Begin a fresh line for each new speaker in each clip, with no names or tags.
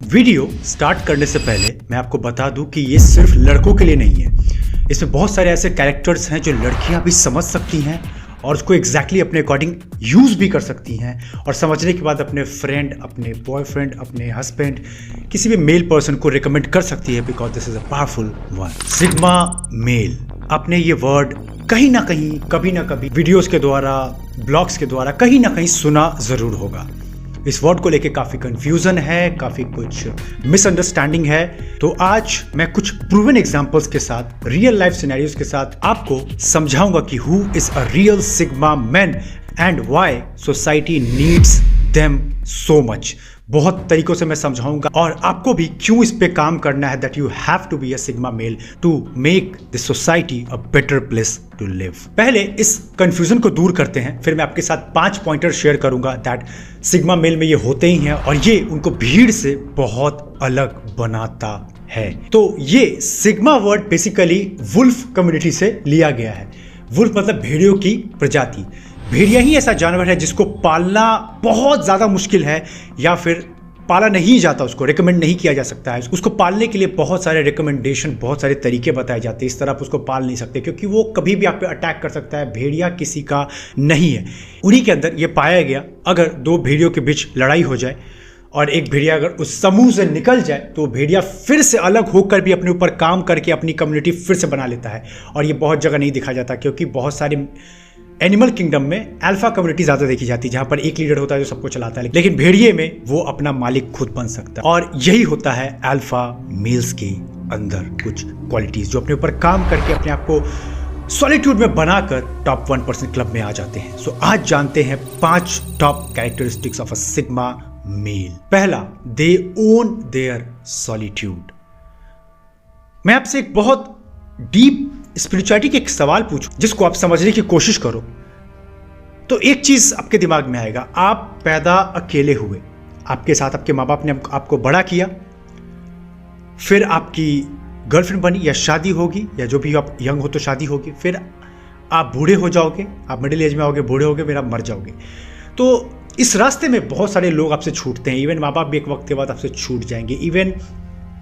Video start करने से पहले मैं आपको बता दूं कि ये सिर्फ लड़कों के लिए नहीं है। इसमें बहुत सारे ऐसे कैरेक्टर्स हैं जो लड़कियां भी समझ सकती हैं और उसको एग्जैक्टली अपने अकॉर्डिंग यूज़ भी कर सकती हैं और समझने के बाद अपने फ्रेंड, अपने बॉयफ्रेंड, अपने हस्बैंड, किसी भी मेल पर्सन को रिकमेंड कर सकती है because this is a powerful one. Sigma male, आपने ये वर्ड कहीं ना कहीं, कभी ना कभी वीडियोस के द्वारा, ब्लॉग्स के द्वारा कहीं ना कहीं सुना ज़रूर होगा। इस वर्ड को लेके काफ़ी कंफ्यूजन है, काफ़ी कुछ मिसअंडरस्टैंडिंग है। तो आज मैं कुछ प्रूवन एग्जांपल्स के साथ, रियल लाइफ सिनेरियोज के साथ आपको समझाऊंगा कि who is a real sigma man and why society needs them so much. बहुत तरीकों से मैं समझाऊंगा और आपको भी क्यों इस पे काम करना है, that you have to be a sigma male to make this society a better place to live. पहले इस कंफ्यूजन को दूर करते हैं, फिर मैं आपके साथ 5 पॉइंटर शेयर करूंगा दैट सिग्मा मेल में ये होते ही हैं और ये उनको भीड़ से बहुत अलग बनाता है। तो ये sigma word basically wolf community से लिया गया है। वुल्फ मतलब भेड़ियों की प्रजाति। भेड़िया ही ऐसा जानवर है जिसको पालना बहुत ज़्यादा मुश्किल है या फिर पाला नहीं जाता, उसको रिकमेंड नहीं किया जा सकता है। उसको पालने के लिए बहुत सारे रिकमेंडेशन, बहुत सारे तरीके बताए जाते हैं। इस तरह आप उसको पाल नहीं सकते क्योंकि वो कभी भी आप पे अटैक कर सकता है। भेड़िया किसी का नहीं है। उन्हीं के अंदर ये पाया गया, अगर 2 भेड़ियों के बीच लड़ाई हो जाए और एक भेड़िया अगर उस समूह से निकल जाए तो भेड़िया फिर से अलग होकर भी अपने ऊपर काम करके अपनी कम्युनिटी फिर से बना लेता है। और ये बहुत जगह नहीं दिखा जाता क्योंकि बहुत सारे एनिमल किंगडम में अल्फा कम्युनिटी ज़्यादा देखी जाती है जहाँ पर एक लीडर होता है जो सबको चलाता है, लेकिन भेड़िए में वो अपना मालिक खुद बन सकता है। और यही होता है अल्फा मेल्स के अंदर कुछ क्वालिटीज़ जो अपने ऊपर काम करके अपने आप को सॉलिट्यूड में बनाकर टॉप 1% क्लब में आ जाते हैं। सो आज जानते हैं 5 top characteristics of a sigma mail. पहला, दे ओन देयर सॉलिट्यूड। मैं आपसे एक बहुत डीप स्पिरिचुअलिटी के एक सवाल पूछूं जिसको आप समझने की कोशिश करो तो एक चीज आपके दिमाग में आएगा। आप पैदा अकेले हुए, आपके साथ आपके माँ बाप ने आपको बड़ा किया, फिर आपकी गर्लफ्रेंड बनी या शादी होगी, या जो भी आप यंग हो तो शादी होगी, फिर आप बूढ़े हो जाओगे, आप मिडिल एज में आओगे, बूढ़े होगे, फिर आप मर जाओगे। तो इस रास्ते में बहुत सारे लोग आपसे छूटते हैं। इवन माँ बाप भी एक वक्त के बाद आपसे छूट जाएंगे। इवन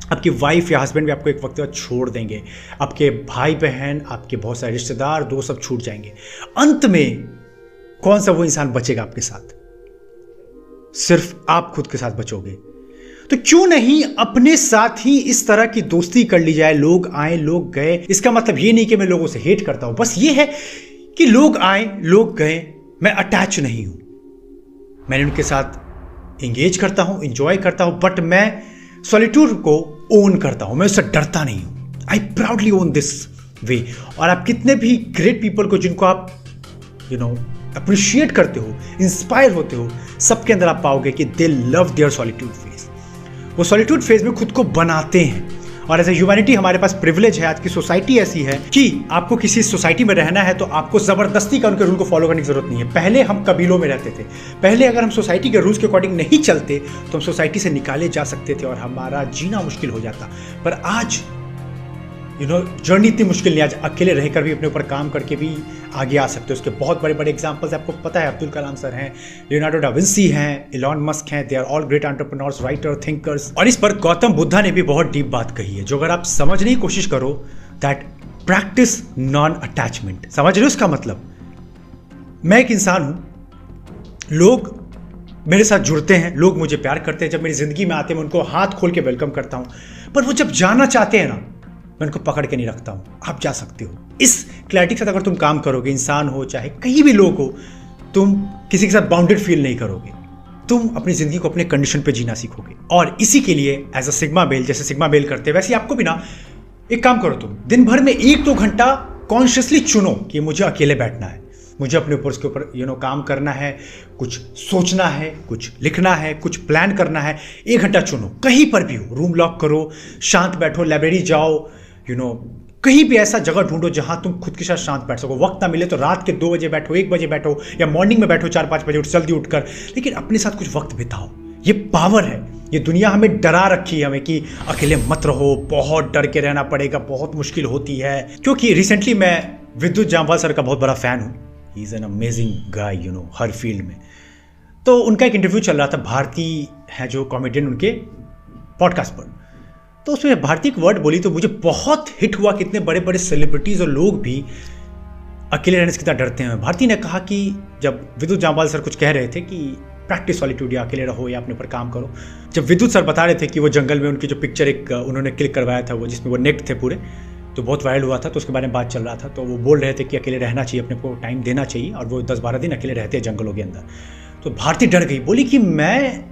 आपकी वाइफ या हस्बैंड भी आपको एक वक्त बाद छोड़ देंगे। आपके भाई बहन, आपके बहुत सारे रिश्तेदार, दोस्त सब छूट जाएंगे। अंत में कौन सा वो इंसान बचेगा आपके साथ? सिर्फ आप खुद के साथ बचोगे। तो क्यों नहीं अपने साथ ही इस तरह की दोस्ती कर ली जाए। लोग आए, लोग गए। इसका मतलब ये नहीं कि मैं लोगों से हेट करता हूं, बस ये है कि लोग आए, लोग गए, मैं अटैच नहीं हूं। मैंने उनके साथ एंगेज करता हूं, इंजॉय करता हूं, बट मैं सॉलिट्यूड को ओन करता हूं। मैं उससे डरता नहीं हूं। आई प्राउडली ओन दिस वे। और आप कितने भी ग्रेट पीपल को जिनको आप अप्रिशिएट करते हो, इंस्पायर होते हो, सबके अंदर आप पाओगे कि they love their solitude phase. वो सॉलिट्यूड फेज में खुद को बनाते हैं। और एज ए ह्यूमैनिटी हमारे पास प्रिविलेज है। आज की सोसाइटी ऐसी है कि आपको किसी सोसाइटी में रहना है तो आपको जबरदस्ती का उनके रूल को फॉलो करने की जरूरत नहीं है। पहले हम कबीलों में रहते थे। पहले अगर हम सोसाइटी के रूल्स के अकॉर्डिंग नहीं चलते तो हम सोसाइटी से निकाले जा सकते थे और हमारा जीना मुश्किल हो जाता। पर आज जर्नी इतनी मुश्किल नहीं। आज अकेले रहकर भी अपने ऊपर काम करके भी आगे आ सकते हो। उसके बहुत बड़े बड़े एग्जांपल्स आपको पता है। अब्दुल कलाम सर हैं, लियोनार्डो डा विंसी हैं, इलॉन मस्क हैं। They are all great entrepreneurs, writer, thinkers. और इस पर गौतम बुद्धा ने भी बहुत डीप बात कही है जो अगर आप समझने की कोशिश करो, दैट प्रैक्टिस नॉन अटैचमेंट। समझ रहे हो इसका मतलब? मैं एक इंसान हूं, लोग मेरे साथ जुड़ते हैं, लोग मुझे प्यार करते हैं, जब मेरी जिंदगी में आते हैं मैं उनको हाथ खोल के वेलकम करता हूं। पर वो जब जाना चाहते हैं ना, मैं उनको पकड़ के नहीं रखता हूं। आप जा सकते हो। इस क्लैरिटी के साथ अगर तुम काम करोगे, इंसान हो चाहे कहीं भी लोग हो, तुम किसी के साथ बाउंडेड फील नहीं करोगे। तुम अपनी जिंदगी को अपने कंडीशन पे जीना सीखोगे। और इसी के लिए एज अ सिग्मा मेल, जैसे सिग्मा मेल करते हैं वैसे आपको भी ना एक काम करो। तुम दिन भर में 1-2 घंटा कॉन्शियसली चुनो कि मुझे अकेले बैठना है, मुझे अपने ऊपर उसके ऊपर काम करना है, कुछ सोचना है, कुछ लिखना है, कुछ प्लान करना है। 1 घंटा चुनो, कहीं पर भी हो। रूम लॉक करो, शांत बैठो, लाइब्रेरी जाओ, कहीं भी ऐसा जगह ढूंढो जहां तुम खुद के साथ शांत बैठ सको। वक्त ना मिले तो रात के 2 बजे बैठो, 1 बजे बैठो, या मॉर्निंग में बैठो 4-5 बजे उठ, जल्दी उठकर, लेकिन अपने साथ कुछ वक्त बिताओ। ये पावर है। ये दुनिया हमें डरा रखी है हमें कि अकेले मत रहो, बहुत डर के रहना पड़ेगा, बहुत मुश्किल होती है। क्योंकि रिसेंटली मैं विद्युत जामवाल सर का बहुत बड़ा फैन हूँ। He is an amazing guy her field में। तो उनका एक इंटरव्यू चल रहा था। भारती है जो कॉमेडियन, उनके पॉडकास्ट पर, तो उसमें भारती एक वर्ड बोली तो मुझे बहुत हिट हुआ। कितने बड़े बड़े सेलिब्रिटीज और लोग भी अकेले रहने से कितना डरते हैं। भारती ने कहा कि जब विद्युत जामवाल सर कुछ कह रहे थे कि प्रैक्टिस सॉलिट्यूड, या अकेले रहो या अपने ऊपर काम करो, जब विद्युत सर बता रहे थे कि वो जंगल में उनकी जो पिक्चर एक उन्होंने क्लिक करवाया था वो जिसमें वो नेक्ड थे पूरे, तो बहुत वायरल हुआ था, तो उसके बारे में बात चल रहा था। तो वो बोल रहे थे कि अकेले रहना चाहिए, अपने को टाइम देना चाहिए, और वो 10-12 दिन अकेले रहते हैं जंगलों के अंदर। तो भारती डर गई, बोली कि मैं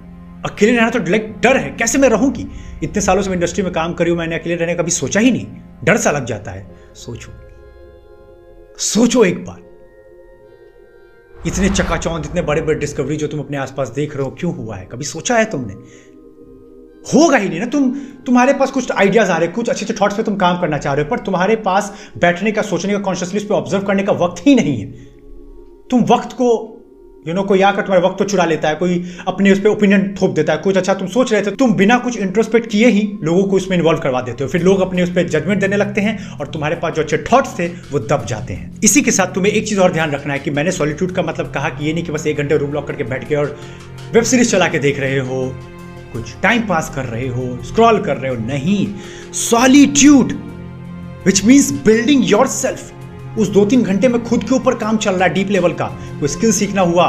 अकेले रहना तो लाइक डर है, कैसे मैं रहूँगी? इतने सालों से मैं इंडस्ट्री में काम करी हूँ, मैंने अकेले रहने का कभी सोचा ही नहीं, डर सा लग जाता है। सोचो एक बार, इतने चकाचौंध, इतने बड़े बड़े डिस्कवरी जो तुम अपने आसपास देख रहे हो, क्यों हुआ है? कभी सोचा है तुमने? होगा ही नहीं ना। तुम्हारे पास कुछ आइडियाज आ रहे, कुछ अच्छे अच्छे थॉट्स पे तुम काम करना चाह रहे हो, पर तुम्हारे पास बैठने का, सोचने का, कॉन्शियसली उस पर ऑब्जर्व करने का वक्त ही नहीं है। तुम वक्त को कोई आकर तुम्हारे वक्त तो चुरा लेता है, कोई अपने उस पर ओपिनियन थोप देता है। कुछ अच्छा तुम सोच रहे थे, तुम बिना कुछ इंट्रोस्पेक्ट किए ही लोगों को इसमें इन्वॉल्व करवा देते हो, फिर लोग अपने उस पर जजमेंट देने लगते हैं और तुम्हारे पास जो अच्छे थॉट्स थे वो दब जाते हैं। इसी के साथ तुम्हें एक चीज और ध्यान रखना है कि मैंने सॉलिट्यूड का मतलब कहा कि ये नहीं कि बस 1 घंटे रूम लॉक करके बैठ के और वेब सीरीज चला के देख रहे हो, कुछ टाइम पास कर रहे हो, स्क्रॉल कर रहे हो, नहीं। Solitude which means building yourself. उस 2-3 घंटे में खुद के ऊपर काम चल रहा है, डीप लेवल का, कोई स्किल सीखना हुआ,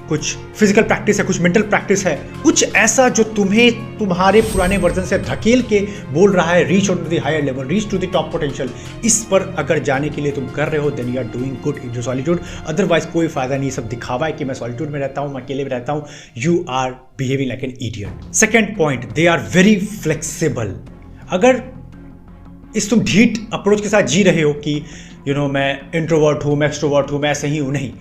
कुछ फिजिकल प्रैक्टिस है, कुछ मेंटल प्रैक्टिस है, कुछ ऐसा जो तुम्हें तुम्हारे पुराने वर्जन से धकेल के बोल रहा है reach on to the higher level, reach to the top potential. इस पर अगर जाने के लिए तुम कर रहे हो, then you are doing good in solitude. Otherwise कोई फायदा नहीं, सब दिखावा है कि मैं सॉलिट्यूड में रहता हूं, मैं अकेले में रहता हूं। You are behaving like an idiot. Second point, they are very flexible. अगर इस तुम ढीठ अप्रोच के साथ जी रहे हो कि मैं इंट्रोवर्ट हूं, मैं एक्सट्रोवर्ट हूं, मैं ऐसे ही हूं, नहीं।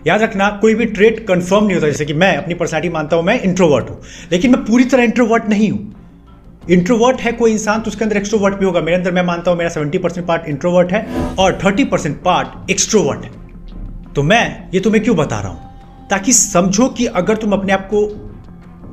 याद रखना, कोई भी ट्रेट कंफर्म नहीं होता। जैसे कि मैं अपनी पर्सनालिटी मानता हूं मैं इंट्रोवर्ट हूं, लेकिन मैं पूरी तरह इंट्रोवर्ट नहीं हूं। इंट्रोवर्ट है कोई इंसान तो उसके अंदर एक्सट्रोवर्ट भी होगा। मेरे अंदर, मैं मानता हूं मेरा 70% पार्ट इंट्रोवर्ट है और 30% पार्ट एक्सट्रोवर्ट है। तो मैं ये तुम्हें क्यों बता रहा हूं? ताकि समझो कि अगर तुम अपने आप को,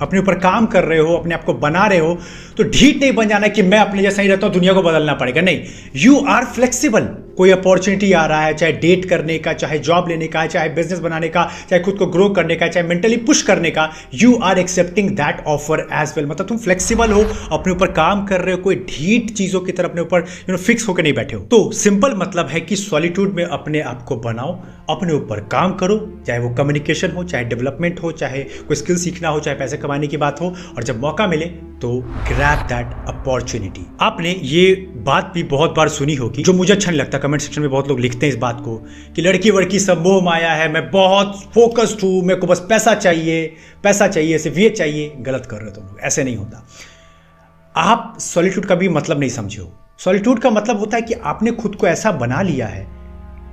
अपने ऊपर काम कर रहे हो, अपने आप को बना रहे हो, तो ढीठ नहीं बन जाना कि मैं अपने जैसा ही रहता हूं, दुनिया को बदलना पड़ेगा। नहीं, यू आर फ्लेक्सिबल। कोई अपॉर्चुनिटी आ रहा है, चाहे डेट करने का, चाहे जॉब लेने का, चाहे बिजनेस बनाने का, चाहे खुद को ग्रो करने का, चाहे मेंटली पुश करने का, you are accepting that offer as well. मतलब तुम फ्लेक्सिबल हो, अपने ऊपर काम कर रहे हो, कोई ढीठ चीजों की तरह अपने ऊपर फिक्स होकर नहीं बैठे हो। तो सिंपल मतलब है कि सॉलिट्यूड में अपने आप को बनाओ, अपने ऊपर काम करो, चाहे वो कम्युनिकेशन हो, चाहे डेवलपमेंट हो, चाहे कोई स्किल सीखना हो, चाहे पैसे कमाने की बात हो, और जब मौका मिले तो ग्रैब दैट अपॉर्चुनिटी। आपने ये बात भी बहुत बार सुनी होगी, जो मुझे अच्छा नहीं लगता। कमेंट सेक्शन में बहुत लोग लिखते हैं इस बात को कि लड़की वड़की सब मोह माया है, मैं बहुत फोकस्ड हूं, मेरे को बस पैसा चाहिए, सिर्फ ये चाहिए। गलत कर रहे हो तुम लोग, ऐसे नहीं होता। आप सॉलिट्यूड का भी मतलब नहीं समझे हो। सॉलिट्यूड का मतलब होता है कि आपने खुद को ऐसा बना लिया है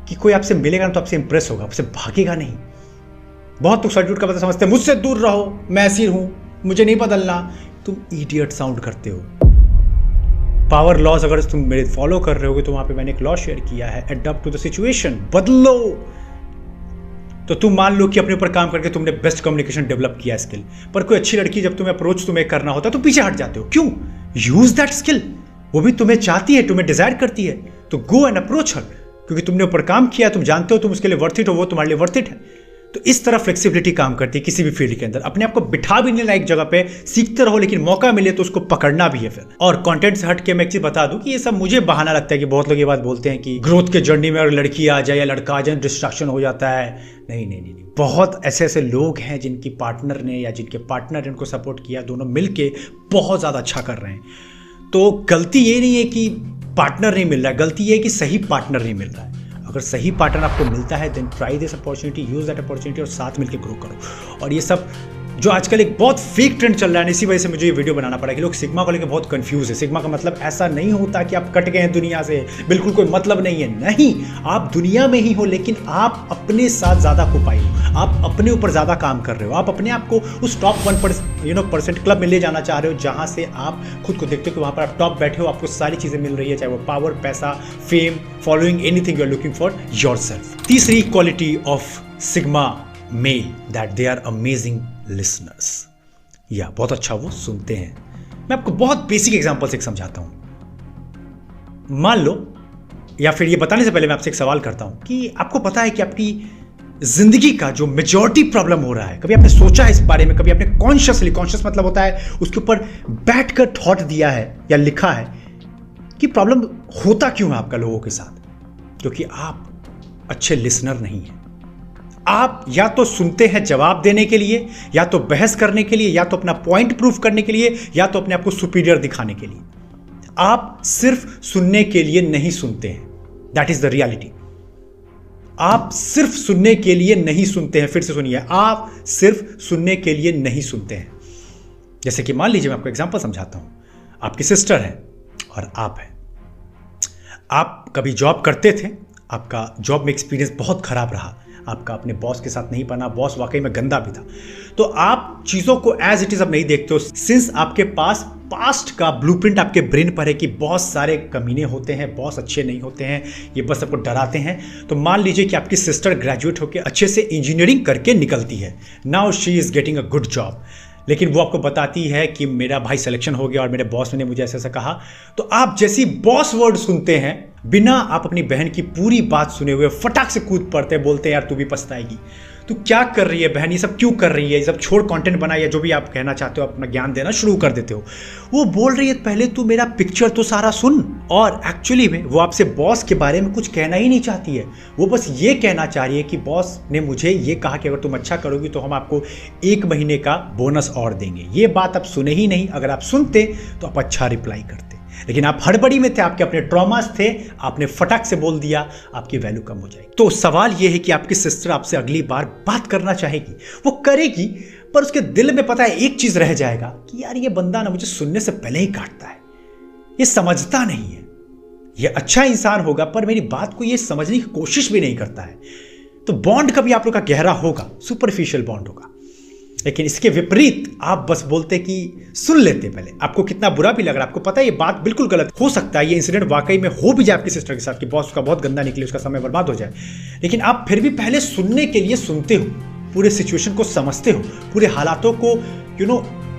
कि कोई आपसे मिलेगा ना तो आपसे इंप्रेस होगा, आपसे भागेगा नहीं। बहुत लोग सॉलिट्यूड का मतलब समझते हैं मुझसे दूर रहो, मैं ऐसी हूं, मुझे नहीं बदलना। तुम इडियट साउंड करते हो। पावर लॉज अगर तुम मेरे फॉलो कर रहे हो तो वहां पे मैंने एक लॉ शेयर किया है, अडॉप्ट टू द सिचुएशन, बदलो। तो तुम मान लो कि अपने ऊपर काम करके तुमने बेस्ट कम्युनिकेशन डेवलप किया स्किल, पर कोई अच्छी लड़की जब तुम्हें अप्रोच तुम्हें करना होता है तो पीछे हट जाते हो। क्यों? Use that skill. वो भी तुम्हें चाहती है, तुम्हें डिजायर करती है, तो गो एंड अप्रोच हर, क्योंकि तुमने ऊपर काम किया, तुम जानते हो तुम उसके लिए वर्थ इट हो, वो तुम्हारे लिए वर्थ इट है। तो इस तरह फ्लेक्सिबिलिटी काम करती है किसी भी फील्ड के अंदर। अपने आप को बिठा भी नहीं ला एक जगह पे, सीखते रहो, लेकिन मौका मिले तो उसको पकड़ना भी है फिर। और कंटेंट से हट के मैं एक चीज बता दूं कि ये सब मुझे बहाना लगता है कि बहुत लोग ये बात बोलते हैं कि ग्रोथ के जर्नी में अगर लड़की आ जाए या लड़का आ जाए डिस्ट्रैक्शन हो जाता है। नहीं, बहुत ऐसे लोग हैं जिनकी पार्टनर ने या जिनके पार्टनर ने उनको सपोर्ट किया, दोनों मिलके बहुत ज्यादा अच्छा कर रहे हैं। तो गलती ये नहीं है कि पार्टनर नहीं मिल रहा है, गलती ये है कि सही पार्टनर नहीं मिल रहा है। अगर सही पार्टनर आपको मिलता है then try this opportunity, use that opportunity और साथ मिलकर ग्रो करो। और ये सब जो आजकल एक बहुत फेक ट्रेंड चल रहा है, इसी वजह से मुझे ये वीडियो बनाना पड़ा कि लोग सिग्मा को लेकर बहुत कंफ्यूज है। सिग्मा का मतलब ऐसा नहीं होता कि आप कट गए हैं दुनिया से, बिल्कुल कोई मतलब नहीं है। नहीं, आप दुनिया में ही हो, लेकिन आप अपने साथ ज्यादा कुपाई हो, आप अपने ऊपर ज्यादा काम कर रहे हो, आप अपने आप को उस टॉप 1% क्लब में ले जाना चाह रहे हो, जहां से आप खुद को देखते हो कि वहां पर आप टॉप बैठे हो, आपको सारी चीजें मिल रही है, चाहे वो पावर, पैसा, fame, following, anything you are looking for yourself. तीसरी quality of sigma male, that they are amazing listeners. या बहुत अच्छा वो सुनते हैं। मैं आपको बहुत बेसिक एग्जांपल से समझाता हूं। मान लो, या फिर ये बताने से पहले मैं आपसे एक सवाल करता हूं कि आपको पता है कि आपकी जिंदगी का जो मेजॉरिटी प्रॉब्लम हो रहा है, कभी आपने सोचा है इस बारे में, कभी आपने कॉन्शियस मतलब होता है उसके ऊपर बैठकर थॉट दिया है या लिखा है कि प्रॉब्लम होता क्यों है आपका लोगों के साथ? क्योंकि आप अच्छे लिसनर नहीं हैं। आप या तो सुनते हैं जवाब देने के लिए, या तो बहस करने के लिए, या तो अपना पॉइंट प्रूफ करने के लिए, या तो अपने आप को सुपीरियर दिखाने के लिए। आप सिर्फ सुनने के लिए नहीं सुनते हैं। That is the reality. आप सिर्फ सुनने के लिए नहीं सुनते हैं। फिर से सुनिए, आप सिर्फ सुनने के लिए नहीं सुनते हैं। जैसे कि मान लीजिए, मैं आपको एग्जांपल समझाता हूं। आपकी सिस्टर है और आप हैं। आप कभी जॉब करते थे, आपका जॉब में एक्सपीरियंस बहुत खराब रहा, आपका अपने बॉस के साथ नहीं बना, बॉस वाकई में गंदा भी था, तो आप चीज़ों को एज इट इज अब नहीं देखते हो, सिंस आपके पास पास्ट का ब्लूप्रिंट आपके ब्रेन पर है कि बहुत सारे कमीने होते हैं, बॉस अच्छे नहीं होते हैं, ये बस आपको डराते हैं। तो मान लीजिए कि आपकी सिस्टर ग्रेजुएट होकर अच्छे से इंजीनियरिंग करके निकलती है। Now she is getting a good job, लेकिन वो आपको बताती है कि मेरा भाई सिलेक्शन हो गया और मेरे बॉस ने मुझे ऐसा कहा। तो आप जैसी बॉस वर्ड सुनते हैं, बिना आप अपनी बहन की पूरी बात सुने हुए फटाक से कूद पड़ते हैं, बोलते हैं यार तू भी पछताएगी, तू क्या कर रही है बहन, ये सब क्यों कर रही है, ये सब छोड़, कंटेंट बना, या जो भी आप कहना चाहते हो अपना ज्ञान देना शुरू कर देते हो। वो बोल रही है पहले तू मेरा पिक्चर तो सारा सुन। और एक्चुअली में वो आपसे बॉस के बारे में कुछ कहना ही नहीं चाहती है। वो बस ये कहना चाह रही है कि बॉस ने मुझे ये कहा कि अगर तुम अच्छा करोगी तो हम आपको 1 महीने का बोनस और देंगे। ये बात आप सुने ही नहीं। अगर आप सुनते तो आप अच्छा रिप्लाई करते, लेकिन आप हड़बड़ी में थे, आपके अपने ट्रॉमास थे, आपने फटाक से बोल दिया, आपकी वैल्यू कम हो जाएगी। तो सवाल यह है कि आपकी सिस्टर आपसे अगली बार बात करना चाहेगी, वो करेगी, पर उसके दिल में पता है एक चीज रह जाएगा कि यार ये बंदा ना मुझे सुनने से पहले ही काटता है, ये समझता नहीं है, ये अच्छा इंसान होगा पर मेरी बात को ये समझने की कोशिश भी नहीं करता है। तो बॉन्ड कभी आप लोग का गहरा होगा, सुपरफिशियल बॉन्ड होगा। लेकिन इसके विपरीत आप बस बोलते कि सुन लेते पहले, आपको कितना बुरा भी लग रहा है, आपको पता है ये बात बिल्कुल गलत हो सकता है, ये इंसिडेंट वाकई में हो भी जाए आपकी सिस्टर के साथ कि बॉस का बहुत गंदा निकले, उसका समय बर्बाद हो जाए, लेकिन आप फिर भी पहले सुनने के लिए सुनते हो, पूरे सिचुएशन को समझते हो, पूरे हालातों को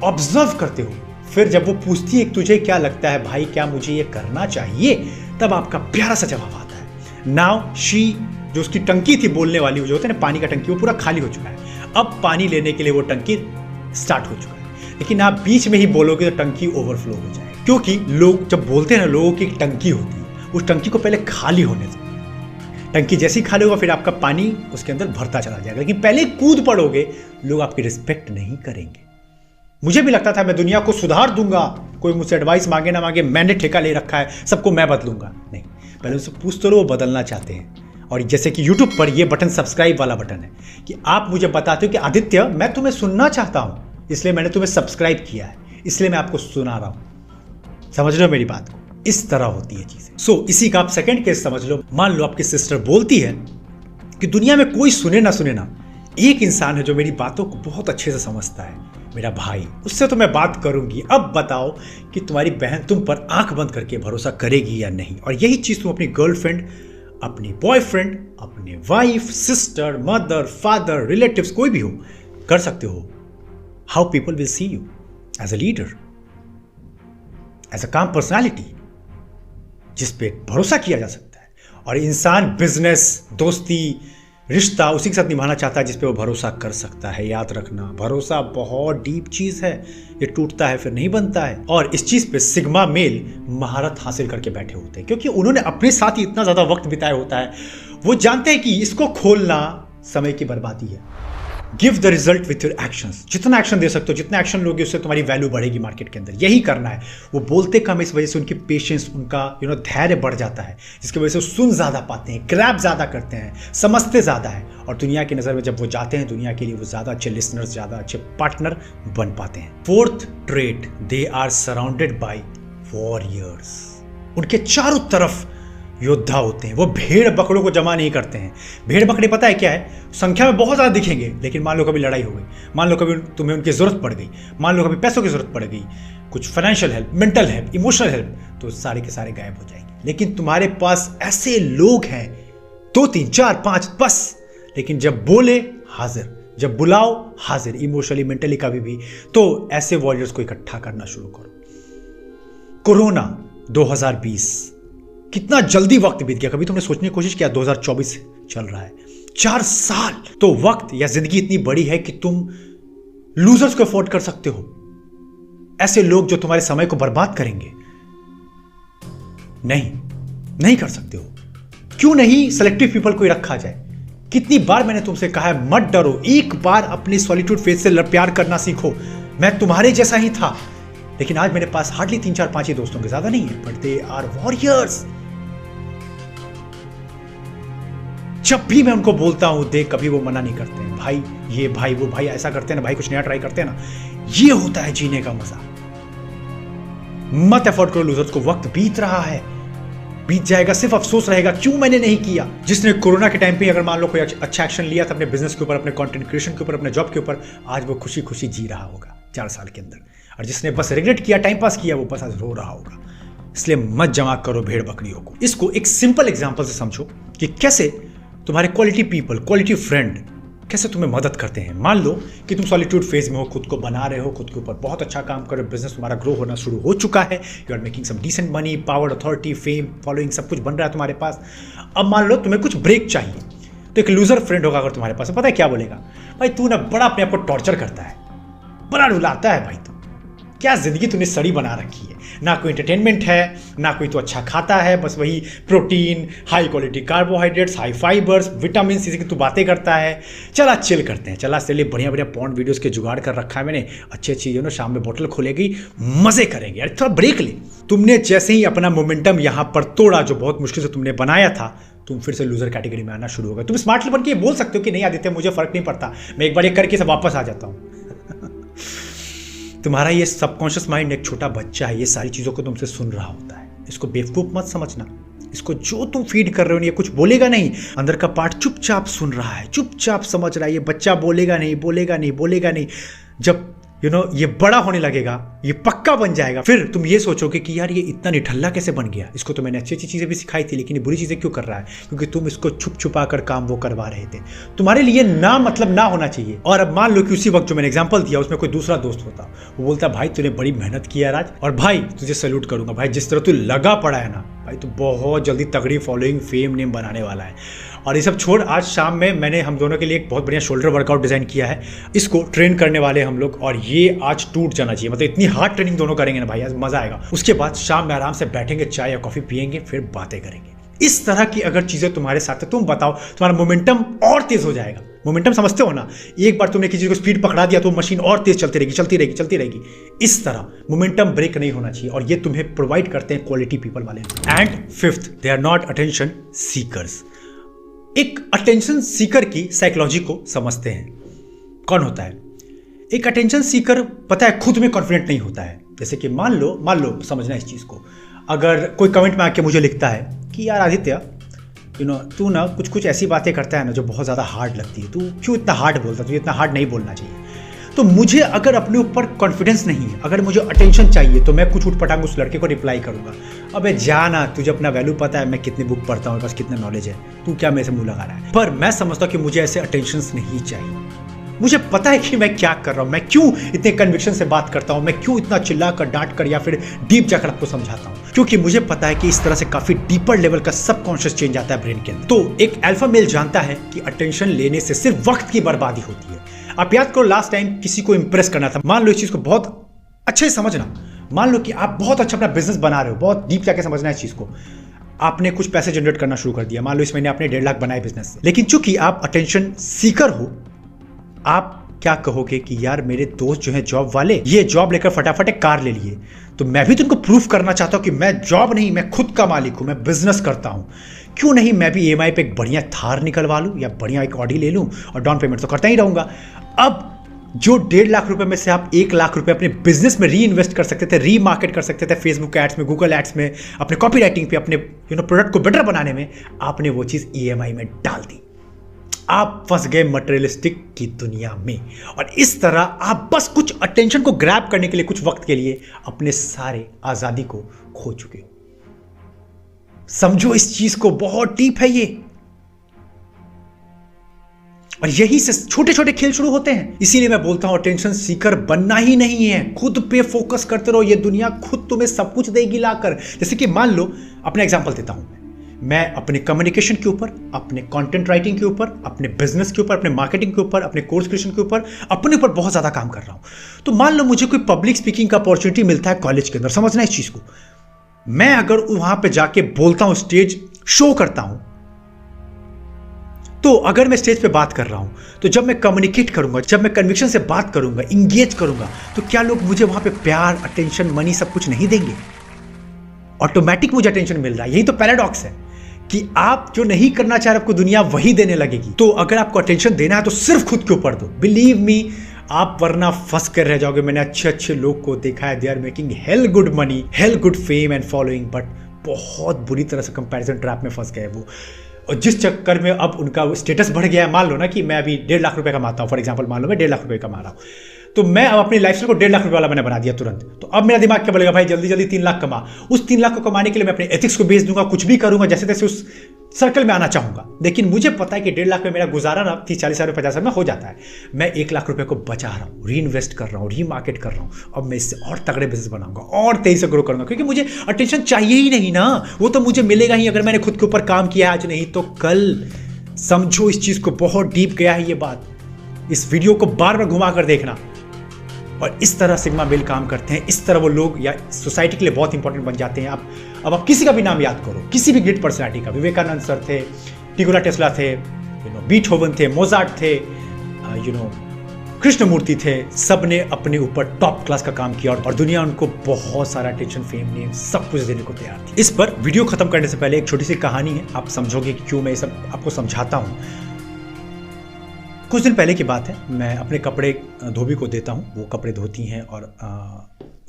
ऑब्जर्व करते हो। फिर जब वो पूछती है तुझे क्या लगता है भाई, क्या मुझे ये करना चाहिए, तब आपका प्यारा सा जवाब आता है। नाउ शी, जो उसकी टंकी थी बोलने वाली, जो होता है ना पानी का टंकी, वो पूरा खाली हो चुका है। अब पानी लेने के लिए वो टंकी स्टार्ट हो चुका है, लेकिन आप बीच में ही बोलोगे तो टंकी ओवरफ्लो हो जाएगी। क्योंकि लोग जब बोलते हैं ना, लोगों की एक टंकी होती है, उस टंकी को पहले खाली होने दो। टंकी जैसी खाली होगा फिर आपका पानी उसके अंदर भरता चला जाएगा, लेकिन पहले कूद पड़ोगे, लोग आपकी रिस्पेक्ट नहीं करेंगे। मुझे भी लगता था मैं दुनिया को सुधार दूंगा, कोई मुझसे एडवाइस मांगे ना मांगे, मैंने ठेका ले रखा है, सबको मैं बदलूंगा। नहीं, पहले उनसे पूछ तो लो वो बदलना चाहते हैं। और जैसे कि YouTube पर ये बटन सब्सक्राइब वाला बटन है कि आप मुझे बताते हो कि आदित्य मैं तुम्हें सुनना चाहता हूं, इसलिए मैंने तुम्हें सब्सक्राइब किया है, इसलिए मैं आपको सुना रहा हूं। समझ रहे हो मेरी बात को? इस तरह होती है चीजें। सो इसी का आप सेकंड केस समझ लो। मान लो आपकी सिस्टर बोलती है कि दुनिया में कोई सुने ना, एक इंसान है जो मेरी बातों को बहुत अच्छे से समझता है, मेरा भाई, उससे तो मैं बात करूंगी। अब बताओ कि तुम्हारी बहन तुम पर आंख बंद करके भरोसा करेगी या नहीं। और यही चीज तुम अपनी गर्लफ्रेंड, अपनी बॉयफ्रेंड, अपने wife, sister, mother, father, relatives, कोई भी हो, कर सकते हो। How people will see you as a leader, as a calm personality जिस पे भरोसा किया जा सकता है। और इंसान बिजनेस, दोस्ती, रिश्ता उसी के साथ निभाना चाहता है जिस पे वो भरोसा कर सकता है। याद रखना, भरोसा बहुत डीप चीज है, ये टूटता है फिर नहीं बनता है। और इस चीज पे सिग्मा मेल महारत हासिल करके बैठे होते हैं, क्योंकि उन्होंने अपने साथ ही इतना ज्यादा वक्त बिताया होता है। वो जानते हैं कि इसको खोलना समय की बर्बादी है। Give the result with your actions. जितना एक्शन दे सकते हो, जितना एक्शन लोगे, उससे तुम्हारी वैल्यू बढ़ेगी मार्केट के अंदर। यही करना है। वो बोलते कम, इस वजह से उनकी पेशेंस, उनका धैर्य बढ़ जाता है, जिसकी वजह से वो सुन ज्यादा पाते हैं, ग्रैब ज्यादा करते हैं, समझते ज्यादा है। और दुनिया की नजर में जब वो जाते हैं, दुनिया के लिए वो ज्यादा अच्छे लिसनर्स, ज्यादा अच्छे पार्टनर बन पाते हैं। Fourth trait, they are surrounded by warriors. उनके चारों तरफ योद्धा होते हैं। वो भेड़ बकरों को जमा नहीं करते हैं। भेड़ बकरे पता है क्या है, संख्या में बहुत ज़्यादा दिखेंगे, लेकिन मान लो कभी लड़ाई हो गई, मान लो कभी तुम्हें उनकी ज़रूरत पड़ गई, मान लो कभी पैसों की ज़रूरत पड़ गई, कुछ financial help, mental help, emotional help, तो सारे के सारे गायब हो जाएंगे। लेकिन तुम्हारे पास ऐसे लोग हैं, 2 3 4 5 बस, लेकिन जब बोले हाजिर, जब बुलाओ हाजिर, इमोशनली, मेंटली कभी भी। तो ऐसे वॉरियर्स को इकट्ठा करना शुरू करो। कोरोना 2020, कितना जल्दी वक्त बीत गया। कभी तुमने सोचने की कोशिश किया 2024 चल रहा है, 4 साल। तो वक्त या जिंदगी इतनी बड़ी है कि तुम लूजर्स को अफोर्ड कर सकते हो, ऐसे लोग जो तुम्हारे समय को बर्बाद करेंगे नहीं कर सकते हो। क्यों नहीं सेलेक्टिव पीपल को रखा जाए? कितनी बार मैंने तुमसे कहा है मत डरो, एक बार अपनी सॉलिट्यूड फेज से प्यार करना सीखो। मैं तुम्हारे जैसा ही था, लेकिन आज मेरे पास हार्डली 3 4 5 ही दोस्तों के, ज्यादा नहीं है, बट दे आर वॉरियर्स। जब भी मैं उनको बोलता हूं दे कभी वो मना नहीं करते हैं, भाई ये भाई वो भाई ऐसा करते हैं ना, भाई कुछ नया ट्राई करते हैं ना। ये होता है जीने का मजा। मत एफोर्ड करो लूजर्स को, वक्त बीत रहा है, बीत जाएगा, सिर्फ अफसोस रहेगा क्यों मैंने नहीं किया। जिसने कोरोना के टाइम पे अगर मान लो कोई अच्छा एक्शन लिया था अपने बिजनेस के ऊपर, अपने कंटेंट क्रिएशन के ऊपर, अपने जॉब के ऊपर, आज वो खुशी खुशी जी रहा होगा 4 साल के अंदर। और जिसने बस रिग्रेट किया, टाइम पास किया, वो बस आज रो रहा होगा। इसलिए मत जमा करो भेड़ बकरियों को। इसको एक सिंपल एग्जांपल से समझो कि कैसे तुम्हारे क्वालिटी पीपल, क्वालिटी फ्रेंड कैसे तुम्हें मदद करते हैं। मान लो कि तुम सॉलिट्यूड फेज में हो, खुद को बना रहे हो, खुद के ऊपर बहुत अच्छा काम कर रहे हो, बिजनेस तुम्हारा ग्रो होना शुरू हो चुका है, you are making some decent money, power, authority, fame, following सब कुछ बन रहा है तुम्हारे पास। अब मान लो तुम्हें कुछ ब्रेक चाहिए, तो एक लूजर फ्रेंड होगा अगर तुम्हारे पास, पता है क्या बोलेगा? भाई तू ना बड़ा अपने आप को टॉर्चर करता है, बड़ा रुलाता है भाई, तू क्या जिंदगी तूने सड़ी बना रखी है, ना कोई एंटरटेनमेंट है, ना कोई तो अच्छा खाता है, बस वही protein, high quality carbohydrates, high fibres, vitamin C की तू बातें करता है। चला चिल करते हैं, चला चलिए बढ़िया बढ़िया पॉर्न वीडियोस के जुगाड़ कर रखा है मैंने, अच्छी अच्छी शाम में बोतल खुलेगी, मजे करेंगे। यार थोड़ा ब्रेक ले। तुमने जैसे ही अपना मोमेंटम यहां पर तोड़ा जो बहुत मुश्किल से तुमने बनाया था, तुम फिर से लूजर कैटेगरी में आना शुरू हो गए। तुम स्मार्ट बन के बोल सकते हो कि नहीं आदित्य मुझे फर्क नहीं पड़ता, मैं एक बार ये करके सब वापस आ जाता हूं। तुम्हारा ये सबकॉन्शियस माइंड एक छोटा बच्चा है, ये सारी चीज़ों को तुमसे सुन रहा होता है। इसको बेवकूफ़ मत समझना, इसको जो तुम फीड कर रहे हो ये कुछ बोलेगा नहीं, अंदर का पार्ट चुपचाप सुन रहा है, चुपचाप समझ रहा है। ये बच्चा बोलेगा नहीं। जब ये बड़ा होने लगेगा, ये पक्का बन जाएगा, फिर तुम ये सोचोगे कि यार ये इतना निठल्ला कैसे बन गया, इसको तो मैंने अच्छी अच्छी चीज़ें भी सिखाई थी, लेकिन ये बुरी चीज़ें क्यों कर रहा है? क्योंकि तुम इसको छुप छुपा कर काम वो करवा रहे थे। तुम्हारे लिए ना मतलब ना होना चाहिए। और अब मान लो कि उसी वक्त जो मैंने एग्जाम्पल दिया उसमें कोई दूसरा दोस्त होता, वो बोलता भाई तूने बड़ी मेहनत की है राज, और भाई तुझे सैल्यूट करूंगा भाई, जिस तरह तू लगा पड़ा है ना भाई, तू बहुत जल्दी तगड़ी फॉलोइंग, फेम, नेम बनाने वाला है। और ये सब छोड़, आज शाम में मैंने हम दोनों के लिए एक बहुत बढ़िया शोल्डर वर्कआउट डिजाइन किया है, इसको ट्रेन करने वाले हम लोग, और ये आज टूट जाना चाहिए। मतलब इतनी हार्ड ट्रेनिंग दोनों करेंगे ना भाई, आज मजा आएगा। उसके बाद शाम में आराम से बैठेंगे, चाय या कॉफी पियेंगे, फिर बातें करेंगे। इस तरह की अगर चीजें तुम्हारे साथ है, तुम बताओ, तुम्हारा मोमेंटम और तेज हो जाएगा। मोमेंटम समझते हो ना? एक बार तुमने किसी को स्पीड पकड़ा दिया तो मशीन और तेज चलती रहेगी। इस तरह मोमेंटम ब्रेक नहीं होना चाहिए, और ये तुम्हें प्रोवाइड करते हैं क्वालिटी पीपल वाले। And fifth, they are not attention seekers. एक अटेंशन सीकर की साइकोलॉजी को समझते हैं। कौन होता है एक अटेंशन सीकर? पता है खुद में कॉन्फिडेंट नहीं होता है। जैसे कि मान लो समझना इस चीज को, अगर कोई कमेंट में आके मुझे लिखता है कि यार आदित्य तू ना कुछ ऐसी बातें करता है ना जो बहुत ज़्यादा हार्ड लगती है, तू क्यों इतना हार्ड बोलता है, तुझे इतना हार्ड नहीं बोलना चाहिए। तो मुझे अगर अपने ऊपर कॉन्फिडेंस नहीं है, अगर मुझे अटेंशन चाहिए, तो मैं कुछ उठपटांग उस लड़के को रिप्लाई करूंगा, अबे जाना, तुझे अपना वैल्यू पता है, मैं कितनी बुक पढ़ता हूँ, बस कितना नॉलेज है, तू क्या मेरे से मुंह लगा रहा है। पर मैं समझता हूँ कि मुझे ऐसे अटेंशन नहीं चाहिए। मुझे पता है कि मैं क्या कर रहा हूँ, मैं क्यों इतने कन्विक्शन से बात करता हूँ, मैं क्यों इतना चिल्ला कर, डांट कर, या फिर डीप जाकर आपको समझाता हूँ, क्योंकि मुझे पता है कि इस तरह से काफी डीपर लेवल का सबकॉन्शियस चेंज आता है ब्रेन के अंदर। तो एक अल्फा मेल जानता है कि अटेंशन लेने से सिर्फ वक्त की बर्बादी होती है। आप याद करो, लास्ट टाइम किसी को इंप्रेस करना था, मान लो इस चीज को बहुत अच्छे से समझना, मान लो कि आप बहुत अच्छा अपना बिजनेस बना रहे हो, बहुत डीप जाके समझना है इस चीज को, आपने कुछ पैसे जनरेट करना शुरू कर दिया, मान लो इस महीने आपने 1.5 लाख बनाए बिजनेस से, लेकिन चूंकि आप अटेंशन सीकर हो, आप क्या कहोगे कि यार मेरे दोस्त जो हैं जॉब वाले, ये जॉब लेकर फटाफट एक कार ले लिए, तो मैं भी तुमको प्रूफ करना चाहता हूं कि मैं जॉब नहीं, मैं खुद का मालिक हूं, मैं बिजनेस करता हूं। क्यों नहीं मैं भी EMI पे एक बढ़िया थार निकलवा लूं, या बढ़िया एक ऑडी ले लूं, और डाउन पेमेंट तो करता ही रहूंगा। अब जो 1.5 लाख रुपए में से आप 1 लाख रुपए अपने बिजनेस में री इन्वेस्ट कर सकते थे, री मार्केट कर सकते थे, फेसबुक एड्स में, गूगल एड्स में, अपने कॉपी राइटिंग पे, अपने प्रोडक्ट को बेटर बनाने में, आपने वो चीज EMI में डाल दी। आप फंस गए मटेरियलिस्टिक की दुनिया में, और इस तरह आप बस कुछ अटेंशन को ग्रैब करने के लिए, कुछ वक्त के लिए अपने सारे आजादी को खो चुके हो। समझो इस चीज को, बहुत डीप है ये, और यही से छोटे छोटे खेल शुरू होते हैं। इसीलिए मैं बोलता हूं अटेंशन सीकर बनना ही नहीं है, खुद पे फोकस करते रहो, ये दुनिया खुद तुम्हें सब कुछ देगी लाकर। जैसे कि मान लो, अपना एग्जांपल देता हूं मैं अपने कम्युनिकेशन के ऊपर, अपने कंटेंट राइटिंग के ऊपर, अपने बिजनेस के ऊपर, अपने मार्केटिंग के ऊपर, अपने कोर्स क्रिएशन के ऊपर, अपने ऊपर बहुत ज़्यादा काम कर रहा हूँ। तो मान लो मुझे कोई पब्लिक स्पीकिंग का अपॉर्चुनिटी मिलता है कॉलेज के अंदर, समझना इस चीज़ को, मैं अगर वहाँ पे जाके बोलता हूँ, स्टेज शो करता हूँ, तो अगर मैं स्टेज पे बात कर रहा हूं, तो जब मैं कम्युनिकेट करूंगा, जब मैं कन्विक्शन से बात करूंगा, इंगेज करूंगा, तो क्या लोग मुझे वहां पे प्यार, अटेंशन, मनी सब कुछ नहीं देंगे? ऑटोमेटिक मुझे अटेंशन मिल रहा है। यही तो पैराडॉक्स है कि आप जो नहीं करना चाह रहे आपको दुनिया वही देने लगेगी। तो अगर आपको अटेंशन देना है तो सिर्फ खुद के ऊपर दो, बिलीव मी, आप वरना फंस कर रह जाओगे। मैंने अच्छे अच्छे लोग को देखा है, they are making hell good money, hell good fame and following, but बहुत बुरी तरह से कंपैरिजन ट्रैप में फंस गए वो। और जिस चक्कर में अब उनका स्टेटस बढ़ गया है, मान लो ना कि मैं अभी 1.5 लाख रुपए कमाता हूँ, फॉर एग्जांपल मान लो मैं 1.5 लाख रुपए कमा रहा हूँ, तो मैं अब अपनी लाइफस्टाइल को 1.5 लाख रुपए वाला मैंने बना दिया तुरंत। तो अब मेरा दिमाग क्या बोलेगा, भाई जल्दी जल्दी 3 लाख कमा। उस 3 लाख को कमाने के लिए मैं अपने एथिक्स को बेच दूंगा, कुछ भी करूंगा, जैसे तैसे उस सर्कल में आना चाहूंगा। लेकिन मुझे पता है कि 1.5 लाख में मेरा गुजारा ना 30-40 50 में हो जाता है। मैं 1 लाख रुपए को बचा रहा हूँ, री इन्वेस्ट कर रहा हूँ, री मार्केट कर रहा हूँ। अब मैं इससे और तगड़े बिजनेस बनाऊंगा और तेजी से ग्रो करूंगा, क्योंकि मुझे अटेंशन चाहिए ही नहीं ना, वो तो मुझे मिलेगा ही अगर मैंने खुद के ऊपर काम किया, आज नहीं तो कल। समझो इस चीज को, बहुत डीप गया है ये बात। इस वीडियो को बार बार घुमा कर देखना। और इस तरह सिग्मा मेल काम करते हैं, इस तरह वो लोग या सोसाइटी के लिए बहुत इंपॉर्टेंट बन जाते हैं। अब आप किसी का भी नाम याद करो, किसी भी ग्रेट पर्सनालिटी का, विवेकानंद सर थे, निकोला टेस्ला थे, बीथोवन थे, मोजार्ट थे, कृष्णमूर्ति थे, सब ने अपने ऊपर टॉप क्लास का काम किया और दुनिया उनको बहुत सारा अटेंशन, फेम, नेम सब कुछ देने को तैयार थी। इस पर वीडियो खत्म करने से पहले एक छोटी सी कहानी है, आप समझोगे क्यों मैं ये सब आपको समझाता हूँ। कुछ दिन पहले की बात है, मैं अपने कपड़े धोबी को देता हूँ, वो कपड़े धोती हैं और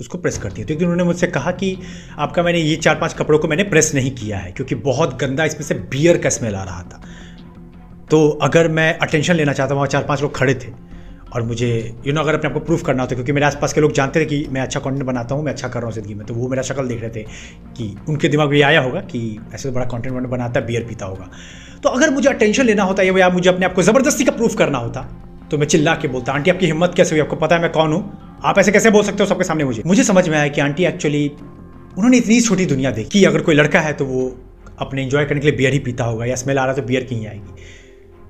उसको प्रेस करती हैं। तो एक दिन उन्होंने मुझसे कहा कि आपका मैंने ये 4-5 कपड़ों को मैंने प्रेस नहीं किया है, क्योंकि बहुत गंदा इसमें से बियर का स्मेल आ रहा था। तो अगर मैं अटेंशन लेना चाहता हूँ, वहाँ 4-5 लोग खड़े थे और मुझे अगर अपने आपको प्रूफ करना होता, क्योंकि मेरे आसपास के लोग जानते थे कि मैं अच्छा कंटेंट बनाता हूँ, मैं अच्छा कर रहा हूँ ज़िंदगी में, तो वो मेरा शक्ल देख रहे थे कि उनके दिमाग में ये आया होगा कि ऐसे तो बड़ा कंटेंट बनाता है, बियर पीता होगा। तो अगर मुझे अटेंशन लेना होता या मुझे अपने आपको ज़बरदस्ती का प्रूफ करना होता, तो मैं चिल्ला के बोलता, आंटी आपकी हिम्मत कैसे हुई, आपको पता है मैं कौन हूँ, आप ऐसे कैसे बोल सकते हो सबके सामने मुझे समझ में आया कि आंटी एक्चुअली उन्होंने इतनी छोटी दुनिया देखी कि अगर कोई लड़का है तो वो अपने एंजॉय करने के लिए बियर ही पीता होगा, या स्मेल आ रहा तो बियर की ही आएगी।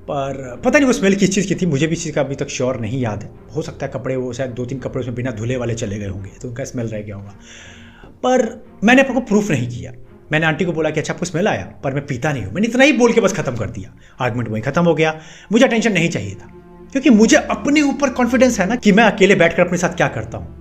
पर पता नहीं वो स्मेल किस चीज़ की थी, मुझे भी इस चीज़ का अभी तक श्योर नहीं याद है। हो सकता है कपड़े वो शायद 2-3 कपड़े उसमें बिना धुले वाले चले गए होंगे, तो उनका स्मेल रह गया होगा। पर मैंने आपको प्रूफ नहीं किया। मैंने आंटी को बोला कि अच्छा आपको स्मेल आया, पर मैं पीता नहीं हूँ। मैंने इतना ही बोल के बस खत्म कर दिया, आर्गुमेंट वहीं खत्म हो गया। मुझे अटेंशन नहीं चाहिए था, क्योंकि मुझे अपने ऊपर कॉन्फिडेंस है ना कि मैं अकेले बैठकर अपने साथ क्या करता हूँ,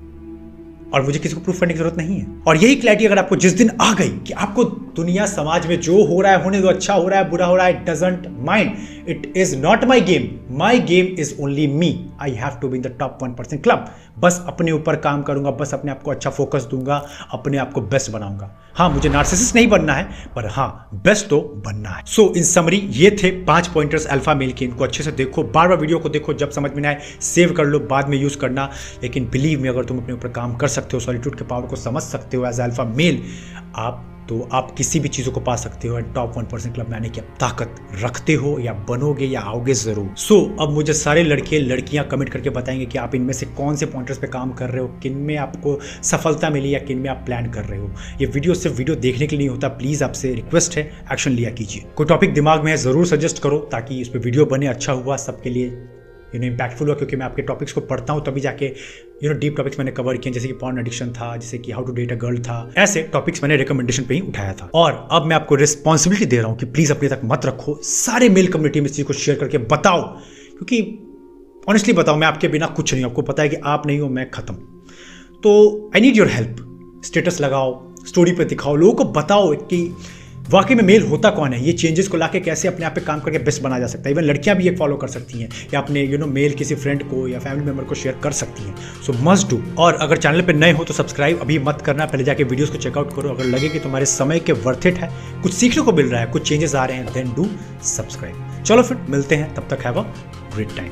और मुझे किसी को प्रूफ करने की जरूरत नहीं है। और यही क्लैरिटी अगर आपको जिस दिन आ गई कि आपको दुनिया समाज में जो हो रहा है होने दो, अच्छा हो रहा है बुरा हो रहा है, doesn't mind, it is not my game, my game is only me, I have to be in the top 1% club. बस अपने ऊपर काम करूंगा, बस अपने आप को अच्छा फोकस दूंगा, अपने आप को बेस्ट बनाऊंगा। हाँ, मुझे नार्सिसिस्ट नहीं बनना है, पर हाँ बेस्ट तो बनना है। सो इन समरी ये थे 5 पॉइंटर्स अल्फा मेल के। इनको अच्छे से देखो, बार बार वीडियो को देखो, जब समझ में ना आए सेव कर लो, बाद में यूज करना। लेकिन बिलीव में अगर तुम अपने ऊपर काम कर सकते हो, सॉलिट्यूड के पावर को समझ सकते हो एज अल्फा मेल, आप किसी भी चीज़ों को पा सकते हो। एंड टॉप 1% क्लब में आने की ताकत रखते हो, या बनोगे या आओगे जरूर। सो अब मुझे सारे लड़के लड़कियां कमेंट करके बताएंगे कि आप इनमें से कौन से पॉइंटर्स पे काम कर रहे हो, किन में आपको सफलता मिली या किन में आप प्लान कर रहे हो। ये वीडियो सिर्फ वीडियो देखने के लिए नहीं होता, प्लीज़ आपसे रिक्वेस्ट है, एक्शन लिया कीजिए। कोई टॉपिक दिमाग में है ज़रूर सजेस्ट करो, ताकि इस पर वीडियो बने, अच्छा हुआ सबके लिए, इम्पैक्टफुल हुआ। क्योंकि मैं आपके टॉपिक्स को पढ़ता हूँ तभी जाके डीप टॉपिक्स मैंने कवर किए, जैसे कि पॉर्न एडिक्शन था, जैसे कि how to date a girl था। ऐसे टॉपिक्स मैंने रिकमेंडेशन पे ही उठाया था। और अब मैं आपको रिस्पॉन्सिबिलिटी दे रहा हूँ कि प्लीज़ अपने तक मत रखो, सारे मेल कम्युनिटी में इस चीज़ को शेयर करके बताओ। क्योंकि ऑनेस्टली बताओ, मैं आपके बिना कुछ नहीं हूँ, आपको पता है कि आप नहीं हो, मैं खत्म। तो I need your help. Status लगाओ, स्टोरी पे दिखाओ, लोगों को बताओ कि वाकई में मेल होता कौन है, ये चेंजेस को लाके कैसे अपने आप पे काम करके बेस्ट बना जा सकता है। इवन लड़कियां भी ये फॉलो कर सकती हैं, या अपने मेल किसी फ्रेंड को या फैमिली मेंबर को शेयर कर सकती हैं। सो मस्ट डू। और अगर चैनल पे नए हो तो सब्सक्राइब अभी मत करना, पहले जाके वीडियोस को चेकआउट करो। अगर लगे कि तुम्हारे समय के वर्थ इट है, कुछ सीखने को मिल रहा है, कुछ चेंजेस आ रहे हैं, देन डू सब्सक्राइब। चलो फिर मिलते हैं, तब तक हैव अ ग्रेट टाइम।